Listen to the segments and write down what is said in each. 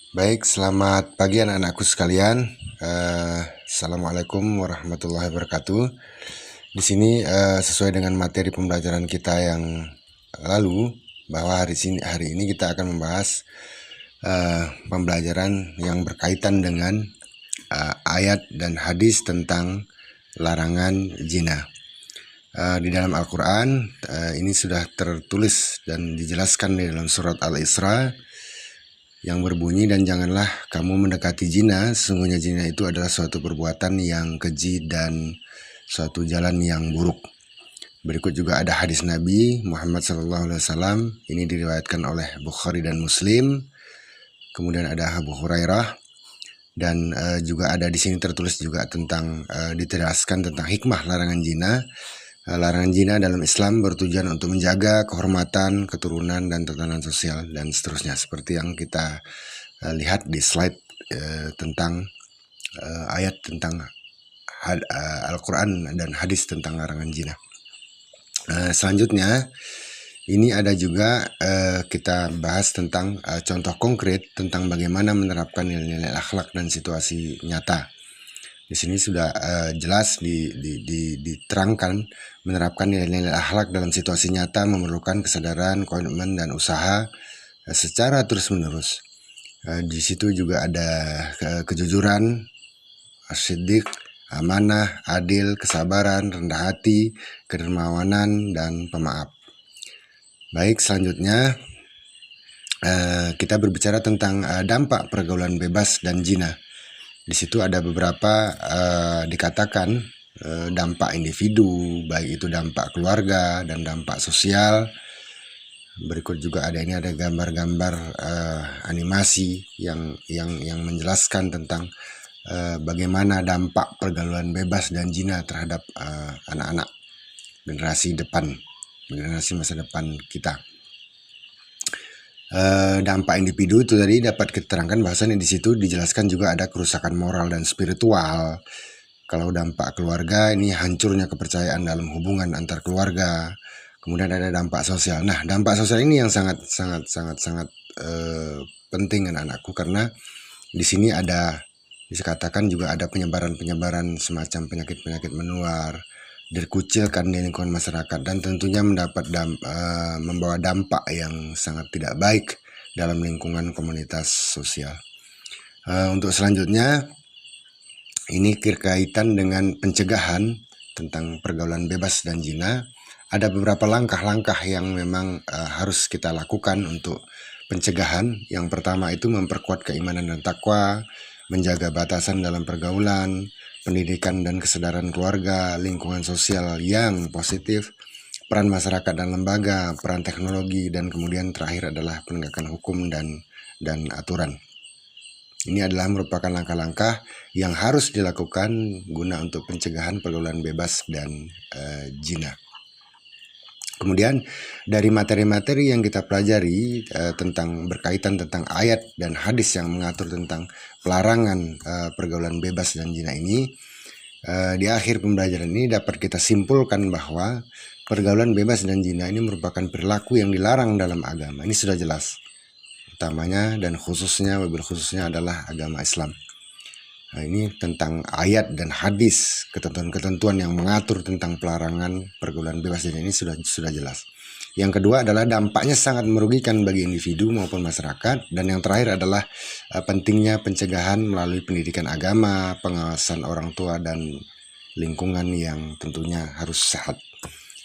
Baik, selamat pagi anak-anakku sekalian. Assalamualaikum warahmatullahi wabarakatuh. Di sini sesuai dengan materi pembelajaran kita yang lalu, bahwa hari ini kita akan membahas pembelajaran yang berkaitan dengan ayat dan hadis tentang larangan zina. Di dalam Al-Quran ini sudah tertulis dan dijelaskan di dalam surat Al-Isra yang berbunyi, dan janganlah kamu mendekati zina, sesungguhnya zina itu adalah suatu perbuatan yang keji dan suatu jalan yang buruk. Berikut juga ada hadis Nabi Muhammad SAW, ini diriwayatkan oleh Bukhari dan Muslim. Kemudian ada Abu Hurairah, dan juga ada di sini tertulis juga tentang diteraskan tentang hikmah larangan zina. Larangan zina dalam Islam bertujuan untuk menjaga kehormatan, keturunan, dan tatanan sosial, dan seterusnya. Seperti yang kita lihat di slide tentang ayat tentang Al-Quran dan hadis tentang larangan zina. Selanjutnya, ini ada juga kita bahas tentang contoh konkret tentang bagaimana menerapkan nilai-nilai akhlak dan situasi nyata. Di sini sudah jelas diterangkan, menerapkan nilai-nilai akhlak dalam situasi nyata memerlukan kesadaran, komitmen, dan usaha secara terus-menerus. Di situ juga ada kejujuran, siddiq, amanah, adil, kesabaran, rendah hati, kedermawanan, dan pemaaf. Baik, selanjutnya kita berbicara tentang dampak pergaulan bebas dan zina. Di situ ada beberapa dikatakan dampak individu, baik itu dampak keluarga dan dampak sosial. Berikut juga ada gambar-gambar animasi yang menjelaskan tentang bagaimana dampak pergaulan bebas dan zina terhadap anak-anak generasi masa depan kita. Dampak individu itu tadi dapat kita terangkan, bahasanya di situ dijelaskan juga ada kerusakan moral dan spiritual. Kalau dampak keluarga, ini hancurnya kepercayaan dalam hubungan antar keluarga. Kemudian ada dampak sosial. Nah, dampak sosial ini yang sangat penting anak-anakku, karena di sini dikatakan juga ada penyebaran semacam penyakit-penyakit menular, dikucilkan di lingkungan masyarakat, dan tentunya membawa dampak yang sangat tidak baik dalam lingkungan komunitas sosial. Untuk selanjutnya, ini berkaitan dengan pencegahan tentang pergaulan bebas dan zina. Ada beberapa langkah-langkah yang memang harus kita lakukan untuk pencegahan. Yang pertama itu memperkuat keimanan dan takwa, menjaga batasan dalam pergaulan, pendidikan dan kesadaran keluarga, lingkungan sosial yang positif, peran masyarakat dan lembaga, peran teknologi, dan kemudian terakhir adalah penegakan hukum dan aturan. Ini adalah merupakan langkah-langkah yang harus dilakukan guna untuk pencegahan pergaulan bebas dan zina. Kemudian dari materi-materi yang kita pelajari berkaitan tentang ayat dan hadis yang mengatur tentang pelarangan pergaulan bebas dan zina ini, di akhir pembelajaran ini dapat kita simpulkan bahwa pergaulan bebas dan zina ini merupakan perilaku yang dilarang dalam agama. Ini sudah jelas. Utamanya dan wabil khususnya adalah agama Islam. Nah, ini tentang ayat dan hadis, ketentuan-ketentuan yang mengatur tentang pelarangan pergaulan bebas dan ini sudah jelas. Yang kedua adalah dampaknya sangat merugikan bagi individu maupun masyarakat, dan yang terakhir adalah pentingnya pencegahan melalui pendidikan agama, pengawasan orang tua, dan lingkungan yang tentunya harus sehat.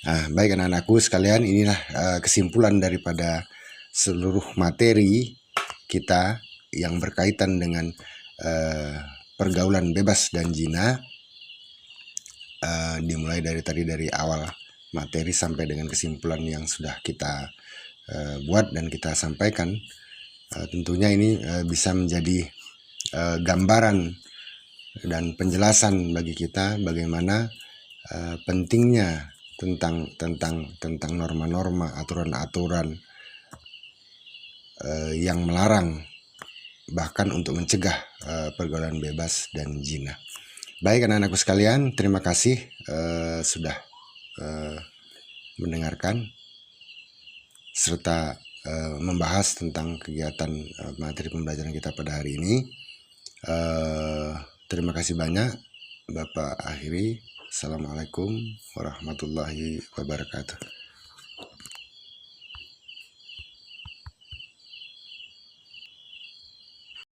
Nah, baik anak-anakku sekalian, inilah kesimpulan daripada seluruh materi kita yang berkaitan dengan pergaulan bebas dan zina, dimulai dari awal materi sampai dengan kesimpulan yang sudah kita buat dan kita sampaikan. Tentunya ini bisa menjadi gambaran dan penjelasan bagi kita bagaimana pentingnya tentang norma-norma, aturan-aturan yang melarang, bahkan untuk mencegah pergaulan bebas dan zina. Baik anak-anakku sekalian, terima kasih sudah mendengarkan serta membahas tentang kegiatan materi pembelajaran kita pada hari ini. Terima kasih banyak. Bapak akhiri. Assalamualaikum warahmatullahi wabarakatuh.